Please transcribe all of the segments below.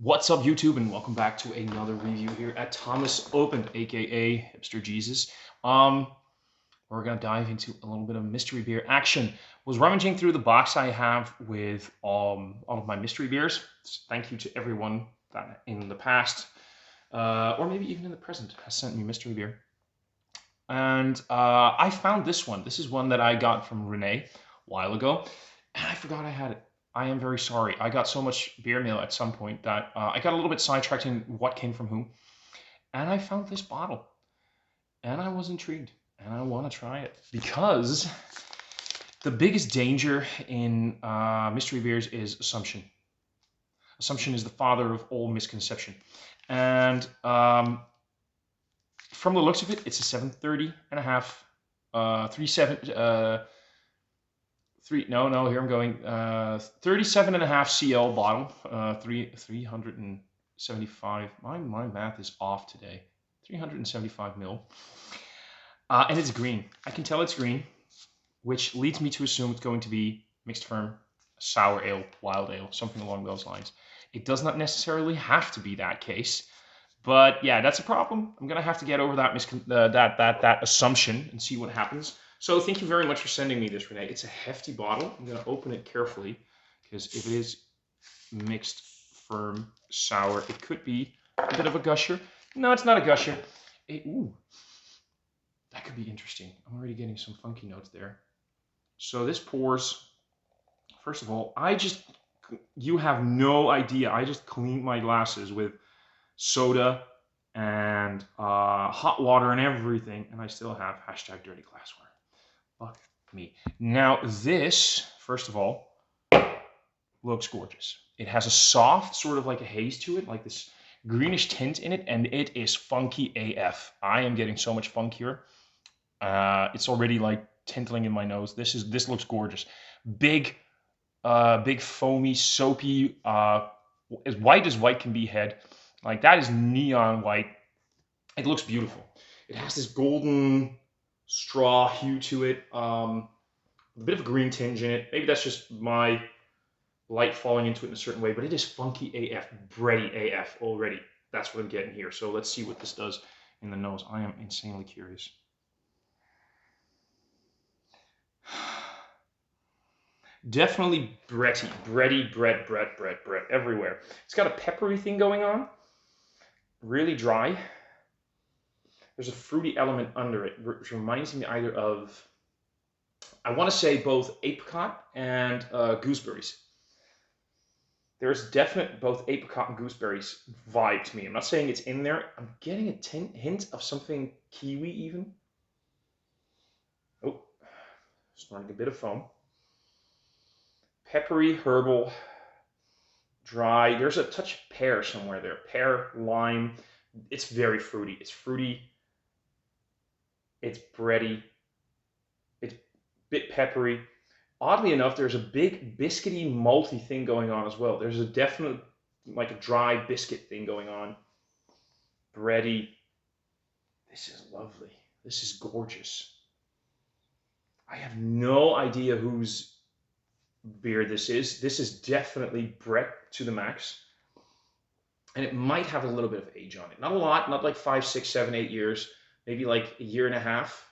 What's up, YouTube, and welcome back to another review here at Thomas Opent, aka Hipster Jesus. We're gonna dive into a little bit of mystery beer action. Was rummaging through the box I have with all of my mystery beers. Thank you to everyone that in the past, or maybe even in the present, has sent me mystery beer. And I found this one. This is one that I got from Renee a while ago, and I forgot I had it. I am very sorry. I got so much beer mail at some point that I got a little bit sidetracked in what came from whom. And I found this bottle, and I was intrigued, and I want to try it because the biggest danger in mystery beers is assumption. Assumption is the father of all misconception. And from the looks of it, it's a 730 and a half, 37, here I'm going, 37 and a half CL bottle, 375, my math is off today, 375 mil, and it's green. I can tell it's green, which leads me to assume it's going to be mixed ferm, sour ale, wild ale, something along those lines. It does not necessarily have to be that case. But yeah, that's a problem. I'm gonna have to get over that assumption and see what happens. So thank you very much for sending me this, Renee. It's a hefty bottle. I'm gonna open it carefully because if it is mixed, firm, sour, it could be a bit of a gusher. No, it's not a gusher. Ooh, that could be interesting. I'm already getting some funky notes there. So this pours. First of all, you have no idea. I just cleaned my glasses with soda and hot water and everything, and I still have hashtag dirty glassware. Fuck me. Now this, first of all, looks gorgeous. It has a soft, sort of like a haze to it, like this greenish tint in it, and it is funky AF. I am getting so much funkier. It's already like tinkling in my nose. This looks gorgeous. Big, big foamy, soapy, as white can be head. Like that is neon white. It looks beautiful. It has this golden straw hue to it. A bit of a green tinge in it. Maybe that's just my light falling into it in a certain way, but it is funky AF, bready AF already. That's what I'm getting here. So let's see what this does in the nose. I am insanely curious. Definitely bready, bread everywhere. It's got a peppery thing going on. Really dry. There's a fruity element under it, which reminds me either of, I want to say both apricot and gooseberries. There's definite both apricot and gooseberries vibe to me. I'm not saying it's in there. I'm getting a hint of something kiwi even. Oh, starting a bit of foam. Peppery, herbal, dry. There's a touch of pear somewhere there. Pear, lime. It's very fruity. It's fruity. It's bready. It's a bit peppery. Oddly enough, there's a big biscuity, malty thing going on as well. There's a definite, like a dry biscuit thing going on. Bready. This is lovely. This is gorgeous. I have no idea whose beer this is. This is definitely Brett to the max. And it might have a little bit of age on it. Not a lot, not like 5, 6, 7, 8 years. Maybe like a year and a half,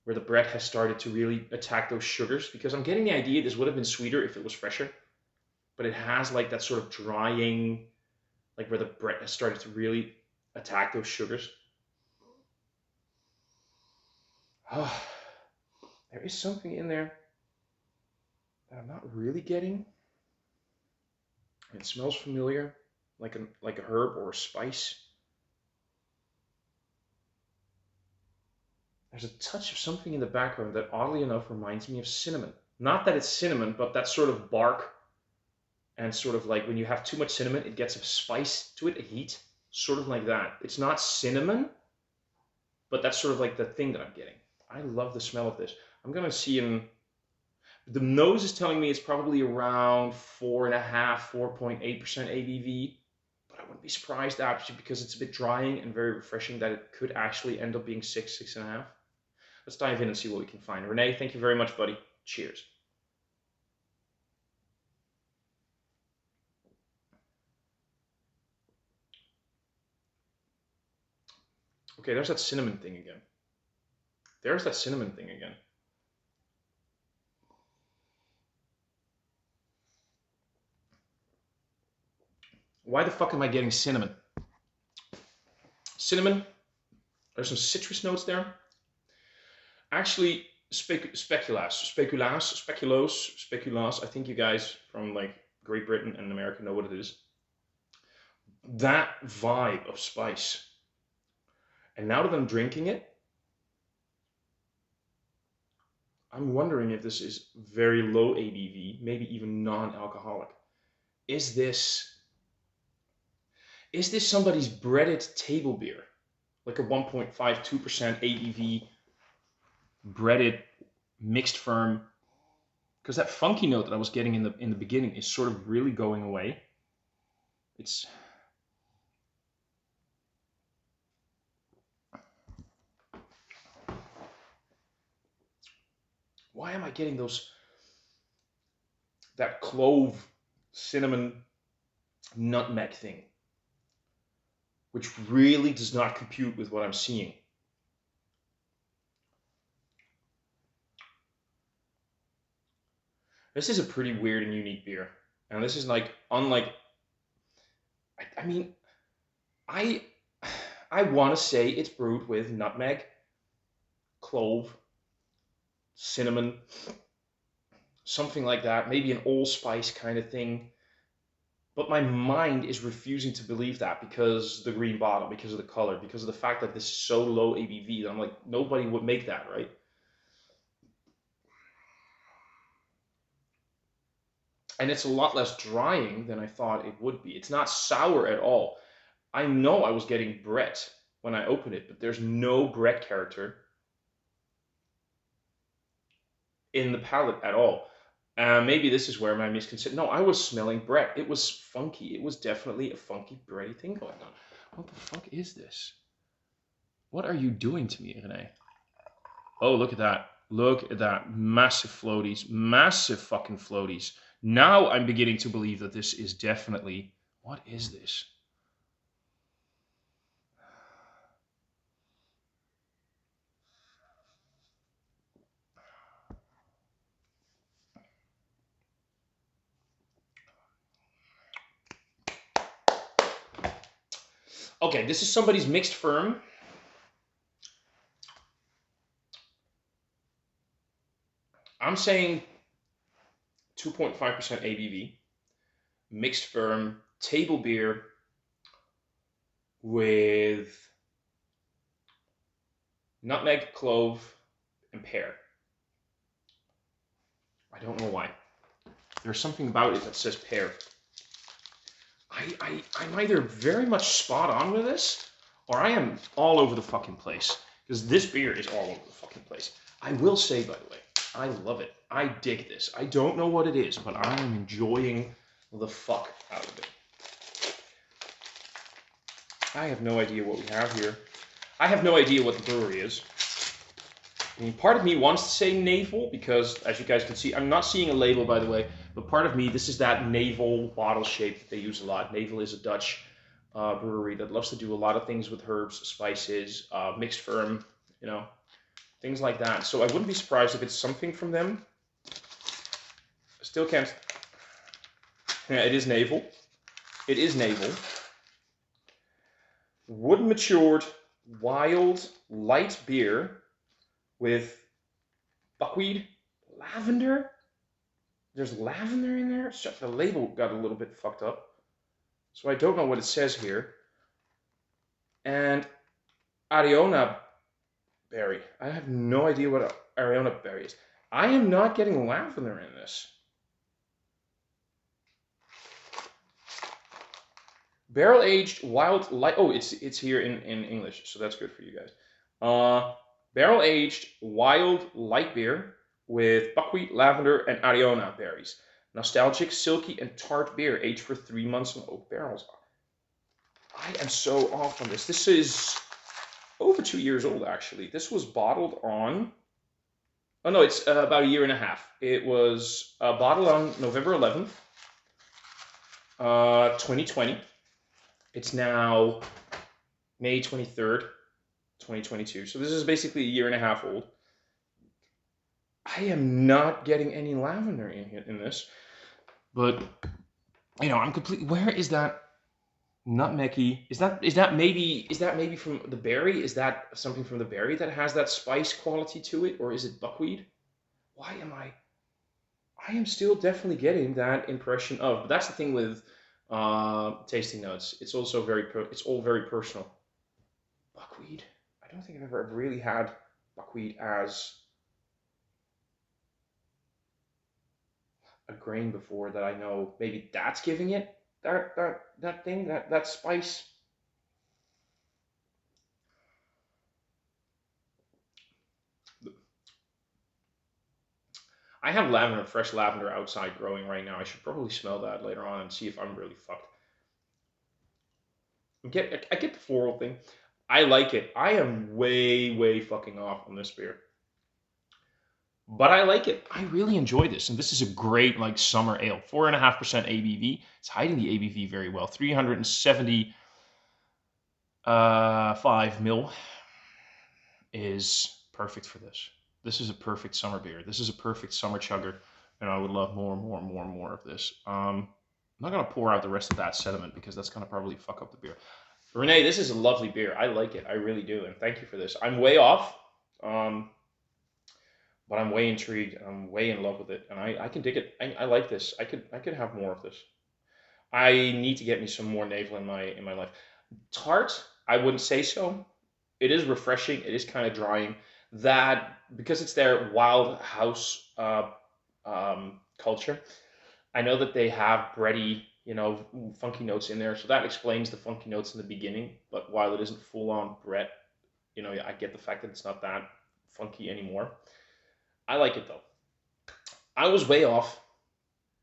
where the Brett has started to really attack those sugars, because I'm getting the idea this would have been sweeter if it was fresher, but it has like that sort of drying, like where the Brett has started to really attack those sugars. Oh, there is something in there that I'm not really getting. It smells familiar, like a herb or a spice. There's a touch of something in the background that oddly enough reminds me of cinnamon. Not that it's cinnamon, but that sort of bark, and sort of like when you have too much cinnamon, it gets a spice to it, a heat, sort of like that. It's not cinnamon, but that's sort of like the thing that I'm getting. I love the smell of this. I'm gonna see in, the nose is telling me it's probably around 4.5, 4.8% ABV, but I wouldn't be surprised actually, because it's a bit drying and very refreshing, that it could actually end up being 6, 6.5. Let's dive in and see what we can find. Renee, thank you very much, buddy. Cheers. Okay, there's that cinnamon thing again. There's that cinnamon thing again. Why the fuck am I getting cinnamon? Cinnamon. There's some citrus notes there. Actually, speculoos. I think you guys from like Great Britain and America know what it is. That vibe of spice. And now that I'm drinking it, I'm wondering if this is very low ABV, maybe even non-alcoholic. Is this somebody's breaded table beer? Like a 1.52% ABV breaded mixed firm? Because that funky note that I was getting in the beginning is sort of really going away. It's why am I getting that clove, cinnamon, nutmeg thing, which really does not compute with what I'm seeing. This is a pretty weird and unique beer, and this is like unlike. I mean, I want to say it's brewed with nutmeg, clove, cinnamon, something like that, maybe an allspice kind of thing. But my mind is refusing to believe that because the green bottle, because of the color, because of the fact that this is so low ABV. I'm like, nobody would make that, right? And it's a lot less drying than I thought it would be. It's not sour at all. I know I was getting Brett when I opened it, but there's no Brett character in the palate at all. Maybe this is where my misconception. No, I was smelling Brett. It was funky. It was definitely a funky bready thing going on. What the fuck is this? What are you doing to me, Renee? Oh, look at that. Look at that. Massive floaties. Massive fucking floaties. Now I'm beginning to believe that this is definitely... What is this? Okay, this is somebody's mixed firm. I'm saying 2.5% ABV, mixed firm, table beer with nutmeg, clove, and pear. I don't know why. There's something about it that says pear. I'm either very much spot on with this, or I am all over the fucking place. Because this beer is all over the fucking place. I will say, by the way, I love it. I dig this. I don't know what it is, but I am enjoying the fuck out of it. I have no idea what we have here. I have no idea what the brewery is. I mean, part of me wants to say navel because, as you guys can see, I'm not seeing a label, by the way, but part of me, this is that navel bottle shape that they use a lot. Navel is a Dutch brewery that loves to do a lot of things with herbs, spices, mixed firm, you know, things like that. So I wouldn't be surprised if it's something from them. Still can't. Yeah, it is navel. It is navel. Wood matured, wild, light beer with buckwheat, lavender. There's lavender in there. So the label got a little bit fucked up, so I don't know what it says here. And Ariona berry. I have no idea what Ariona berry is. I am not getting lavender in this. Barrel aged wild light. Oh, it's here in English, so that's good for you guys. Barrel aged wild light beer with buckwheat, lavender, and Ariona berries. Nostalgic, silky, and tart beer aged for 3 months in oak barrels. I am so off on this. This is over 2 years old, actually. This was bottled on... Oh, no, it's about a year and a half. It was bottled on November 11th, 2020. It's now May 23rd, 2022. So this is basically a year and a half old. I am not getting any lavender in this, but I'm completely. Where is that nutmeggy? Is that maybe from the berry? Is that something from the berry that has that spice quality to it, or is it buckwheat? Why am I? I am still definitely getting that impression of. But that's the thing with tasting notes. It's also it's all very personal. Buckwheat. I don't think I've ever really had buckwheat as a grain before that I know. Maybe that's giving it that thing, that spice. I have lavender, fresh lavender outside growing right now. I should probably smell that later on and see if I'm really fucked. I get the floral thing. I like it. I am way fucking off on this beer, but I like it. I really enjoy this, and this is a great like summer ale. 4.5% ABV. It's hiding the ABV very well. 375 mil is perfect for this. This is a perfect summer beer. This is a perfect summer chugger, and I would love more of this. I'm not gonna pour out the rest of that sediment because that's gonna probably fuck up the beer. Renee, this is a lovely beer. I like it. I really do, and thank you for this. I'm way off, um, but I'm way intrigued. I'm way in love with it, and I can dig it. I like this. I could have more of this. I need to get me some more navel in my life. Tart, I wouldn't say so. It is refreshing. It is kind of drying. That because it's their wild house culture. I know that they have bready, funky notes in there, so that explains the funky notes in the beginning. But while it isn't full on Brett, I get the fact that it's not that funky anymore. I like it though. I was way off,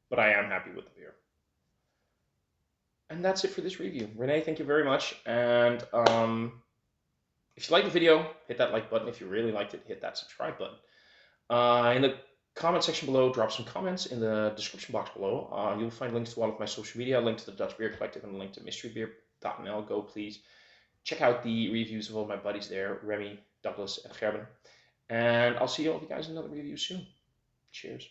but I am happy with the beer. And that's it for this review. Renee, thank you very much. And if you like the video, hit that like button. If you really liked it, hit that subscribe button. In the comment section below, drop some comments. In the description box below, you'll find links to all of my social media, a link to the Dutch Beer Collective, and a link to mysterybeer.nl. Go, please. Check out the reviews of all my buddies there, Remy, Douglas, and Gerben. And I'll see all of you guys in another review soon. Cheers.